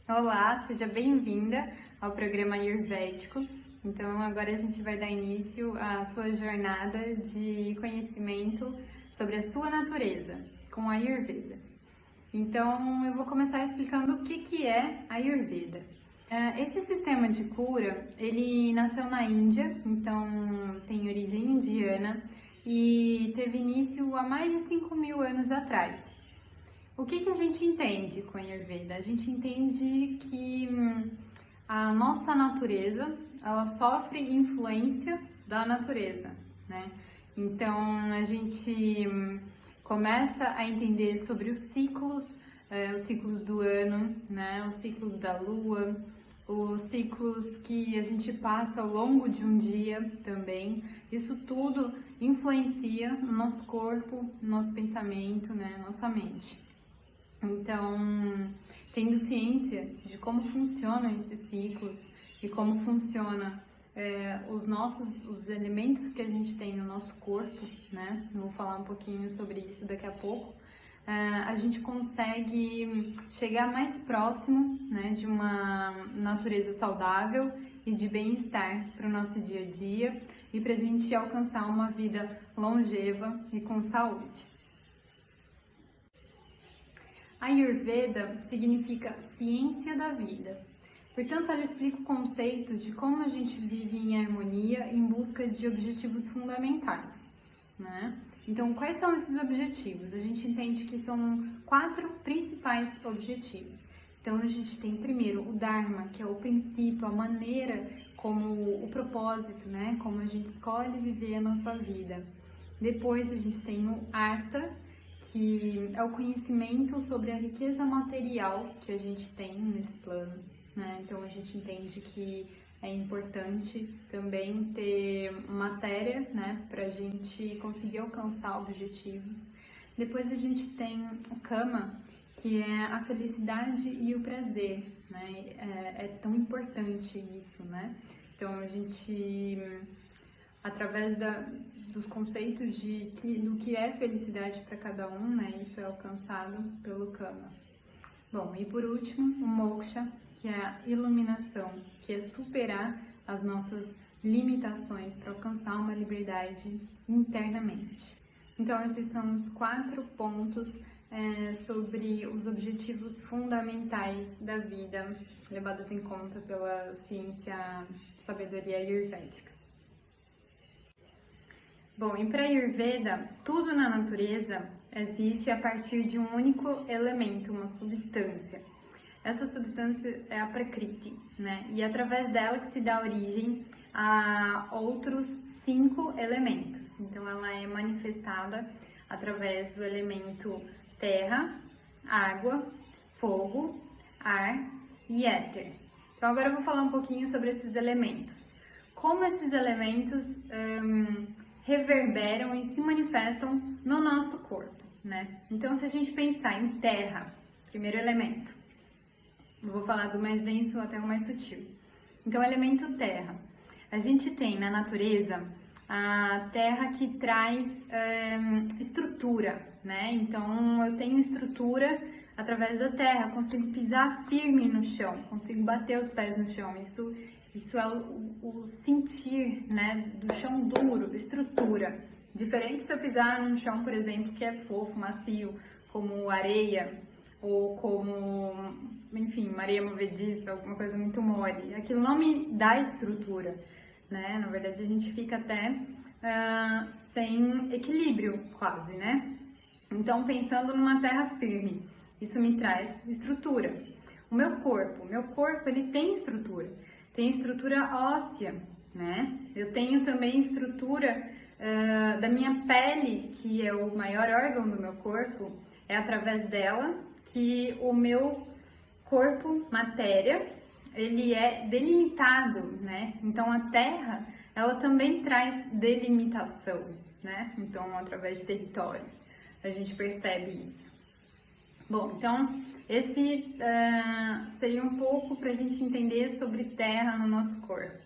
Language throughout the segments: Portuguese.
Olá, seja bem-vinda ao programa Ayurvédico. Então, agora a gente vai dar início à sua jornada de conhecimento sobre a sua natureza com a Ayurveda. Então, eu vou começar explicando o que é a Ayurveda. Esse sistema de cura, ele nasceu na Índia, então tem origem indiana e teve início há mais de 5.000 anos atrás. O que a gente entende com a Ayurveda? A gente entende que a nossa natureza, ela sofre influência da natureza, né? Então, a gente começa a entender sobre os ciclos do ano, né? Os ciclos da lua, os ciclos que a gente passa ao longo de um dia também. Isso tudo influencia no nosso corpo, no nosso pensamento, né? Nossa mente. Então, tendo ciência de como funcionam esses ciclos e como funciona os elementos que a gente tem no nosso corpo, né? Vou falar um pouquinho sobre isso daqui a pouco. A gente consegue chegar mais próximo, né, de uma natureza saudável e de bem-estar para o nosso dia a dia e para a gente alcançar uma vida longeva e com saúde. Ayurveda significa ciência da vida. Portanto, ela explica o conceito de como a gente vive em harmonia em busca de objetivos fundamentais, né? Então, quais são esses objetivos? A gente entende que são 4 principais objetivos. Então, a gente tem primeiro o Dharma, que é o princípio, a maneira como o propósito, né? Como a gente escolhe viver a nossa vida. Depois, a gente tem o Artha, que é o conhecimento sobre a riqueza material que a gente tem nesse plano, né? Então a gente entende que é importante também ter matéria, né, para a gente conseguir alcançar objetivos. Depois a gente tem o Kama, que é a felicidade e o prazer, né? É tão importante isso, né? Então a gente, através dos conceitos do que é felicidade para cada um, né? Isso é alcançado pelo Kama. Bom, e por último, o Moksha, que é a iluminação, que é superar as nossas limitações para alcançar uma liberdade internamente. Então, esses são os 4 pontos sobre os objetivos fundamentais da vida, levados em conta pela ciência sabedoria ayurvédica. Bom, e para Ayurveda, tudo na natureza existe a partir de um único elemento, uma substância. Essa substância é a Prakriti, né? E é através dela que se dá origem a outros 5 elementos. Então, ela é manifestada através do elemento terra, água, fogo, ar e éter. Então, agora eu vou falar um pouquinho sobre esses elementos. Como esses elementos reverberam e se manifestam no nosso corpo, né? Então, se a gente pensar em terra, primeiro elemento, eu vou falar do mais denso até o mais sutil. Então, elemento terra. A gente tem na natureza a terra que traz estrutura, né? Então, eu tenho estrutura através da terra, consigo pisar firme no chão, consigo bater os pés no chão. Isso é o sentir, né, do chão duro, estrutura. Diferente se eu pisar num chão, por exemplo, que é fofo, macio, como areia, ou como, enfim, uma areia movediça, alguma coisa muito mole. Aquilo não me dá estrutura, né? Na verdade, a gente fica até sem equilíbrio, quase, né? Então, pensando numa terra firme, isso me traz estrutura. O meu corpo, ele tem estrutura. Tem estrutura óssea, né? Eu tenho também estrutura da minha pele, que é o maior órgão do meu corpo. É através dela que o meu corpo, matéria, ele é delimitado, né? Então a terra, ela também traz delimitação, né? Então, através de territórios, a gente percebe isso. Bom, então esse seria um pouco para a gente entender sobre terra no nosso corpo.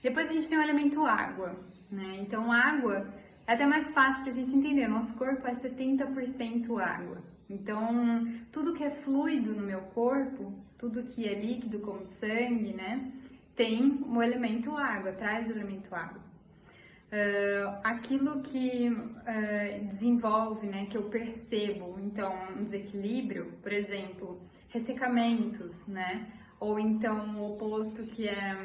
Depois a gente tem o elemento água, né? Então água é até mais fácil para a gente entender. Nosso corpo é 70% água, Então, tudo que é fluido no meu corpo, tudo que é líquido como sangue, né, tem o elemento água, traz o elemento água. Aquilo que desenvolve, né, que eu percebo, então, um desequilíbrio, por exemplo, ressecamentos, né, ou então o oposto que é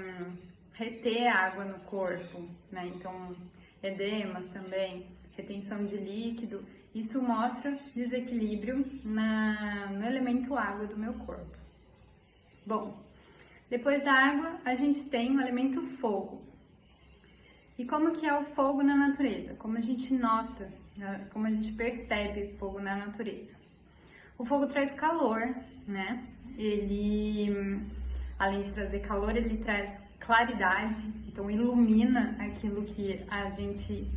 reter água no corpo, né, então, edemas também, retenção de líquido, isso mostra desequilíbrio no elemento água do meu corpo. Bom, depois da água, a gente tem o elemento fogo. E como que é o fogo na natureza? Como a gente nota, como a gente percebe fogo na natureza? O fogo traz calor, né? Ele, além de trazer calor, ele traz claridade, então ilumina aquilo que a gente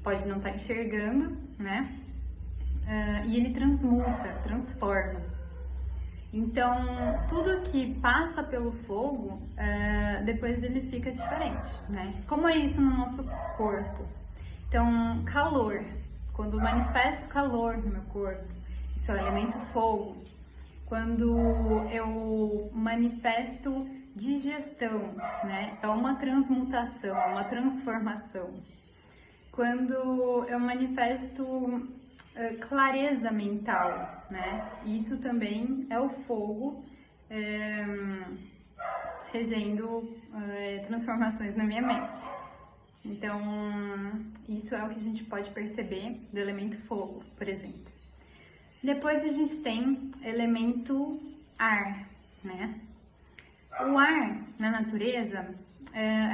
pode não estar enxergando, né? E ele transmuta, transforma. Então, tudo que passa pelo fogo, depois ele fica diferente, né? Como é isso no nosso corpo? Então, calor. Quando manifesto calor no meu corpo, isso é o elemento fogo. Quando eu manifesto digestão, né? É uma transmutação, é uma transformação. Quando eu manifesto clareza mental, né? Isso também é o fogo regendo transformações na minha mente. Então, isso é o que a gente pode perceber do elemento fogo, por exemplo. Depois a gente tem elemento ar, né? O ar na natureza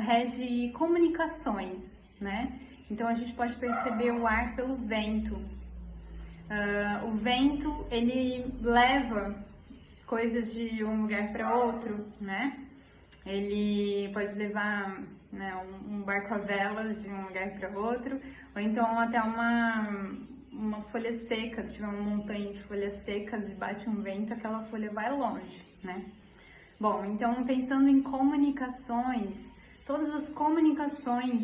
rege comunicações, né? Então a gente pode perceber o ar pelo vento. O vento, ele leva coisas de um lugar para outro, né? Ele pode levar, né, um barco a velas de um lugar para outro, ou então até uma folha seca, se tiver uma montanha de folhas secas e bate um vento, aquela folha vai longe, né? Bom, então pensando em comunicações, todas as comunicações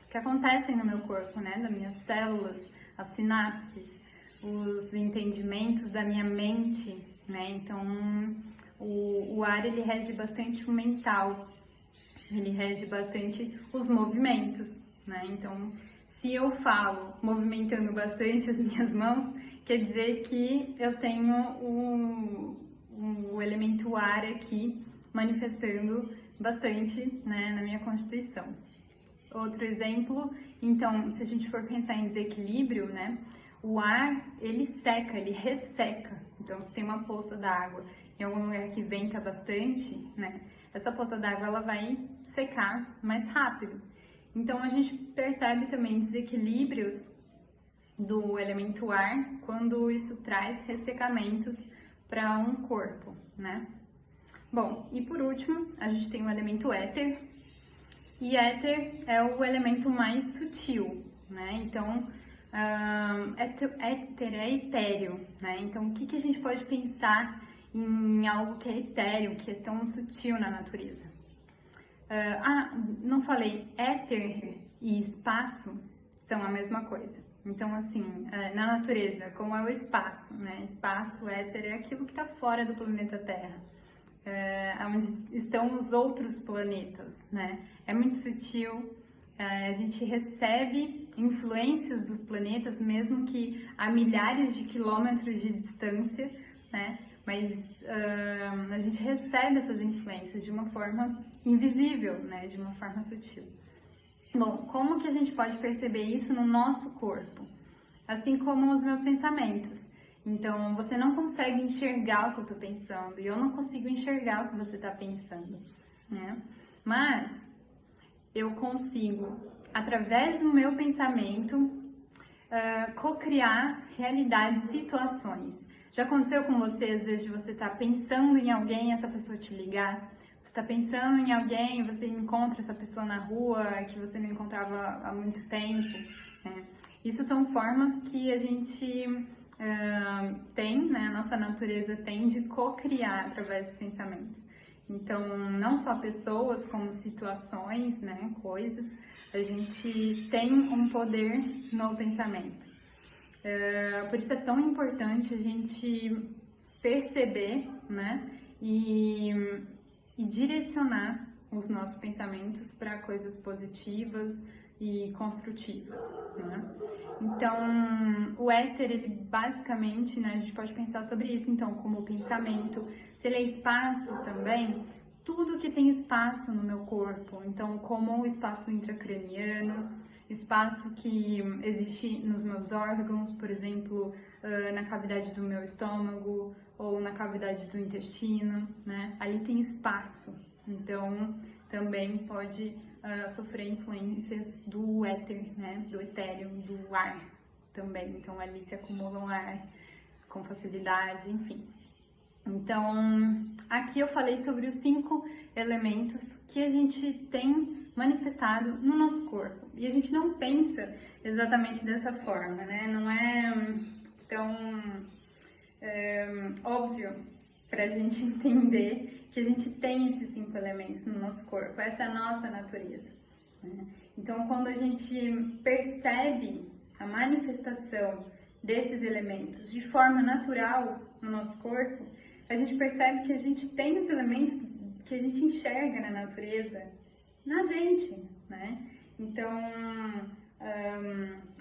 que acontecem no meu corpo, né, das minhas células, as sinapses, os entendimentos da minha mente, né? Então, o ar, ele rege bastante o mental, ele rege bastante os movimentos, né? Então, se eu falo movimentando bastante as minhas mãos, quer dizer que eu tenho o elemento ar aqui manifestando bastante, né, na minha constituição. Outro exemplo, então, se a gente for pensar em desequilíbrio, né, o ar, ele seca, ele resseca. Então, se tem uma poça d'água em algum lugar que venta bastante, né, essa poça d'água, ela vai secar mais rápido. Então, a gente percebe também desequilíbrios do elemento ar quando isso traz ressecamentos para um corpo, né? Bom, e por último, a gente tem o elemento éter. E éter é o elemento mais sutil, né? Então, éter é etéreo, né? Então, o que a gente pode pensar em algo que é etéreo, que é tão sutil na natureza? Não falei, éter e espaço são a mesma coisa. Então, assim, na natureza, como é o espaço, né? Espaço, éter, é aquilo que está fora do planeta Terra. Onde estão os outros planetas, né? É muito sutil, a gente recebe influências dos planetas, mesmo que a milhares de quilômetros de distância, né? Mas a gente recebe essas influências de uma forma invisível, né? De uma forma sutil. Bom, como que a gente pode perceber isso no nosso corpo? Assim como os meus pensamentos. Então, você não consegue enxergar o que eu tô pensando e eu não consigo enxergar o que você tá pensando, né? Mas eu consigo, através do meu pensamento, co-criar realidades, situações. Já aconteceu com você, às vezes, de você tá pensando em alguém e essa pessoa te ligar? Você tá pensando em alguém, você encontra essa pessoa na rua que você não encontrava há muito tempo, né? Isso são formas que a gente tem, né, a nossa natureza tem de co-criar através dos pensamentos. Então, não só pessoas, como situações, né, coisas, a gente tem um poder no pensamento. Por isso é tão importante a gente perceber, né, e direcionar os nossos pensamentos para coisas positivas e construtivas, né? Então, o éter, ele basicamente, né, a gente pode pensar sobre isso, então, como o pensamento, se ele é espaço também, tudo que tem espaço no meu corpo, então, como o espaço intracraniano, espaço que existe nos meus órgãos, por exemplo, na cavidade do meu estômago ou na cavidade do intestino, né? Ali tem espaço, então também pode sofrer influências do éter, né? Do etéreo, do ar também. Então ali se acumula um ar com facilidade, enfim. Então, aqui eu falei sobre os 5 elementos que a gente tem manifestado no nosso corpo. E a gente não pensa exatamente dessa forma, né? Não é tão óbvio para a gente entender que a gente tem esses 5 elementos no nosso corpo. Essa é a nossa natureza, né? Então, quando a gente percebe a manifestação desses elementos de forma natural no nosso corpo, a gente percebe que a gente tem os elementos que a gente enxerga na natureza, na gente, né? Então,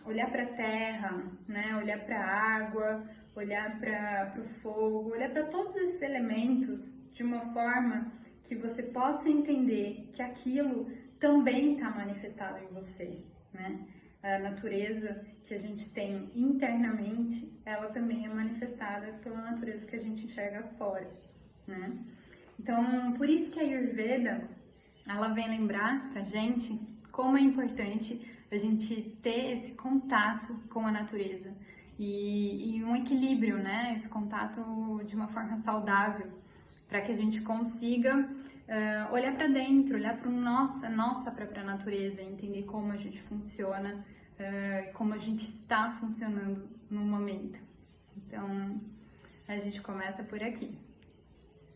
olhar para a terra, né? Olhar para a água, olhar para o fogo, olhar para todos esses elementos de uma forma que você possa entender que aquilo também está manifestado em você, né? A natureza que a gente tem internamente, ela também é manifestada pela natureza que a gente enxerga fora, né? Então, por isso que a Ayurveda, ela vem lembrar pra gente como é importante a gente ter esse contato com a natureza e um equilíbrio, né? Esse contato de uma forma saudável, para que a gente consiga olhar para dentro, olhar para nossa própria natureza, entender como a gente funciona, como a gente está funcionando no momento. Então, a gente começa por aqui.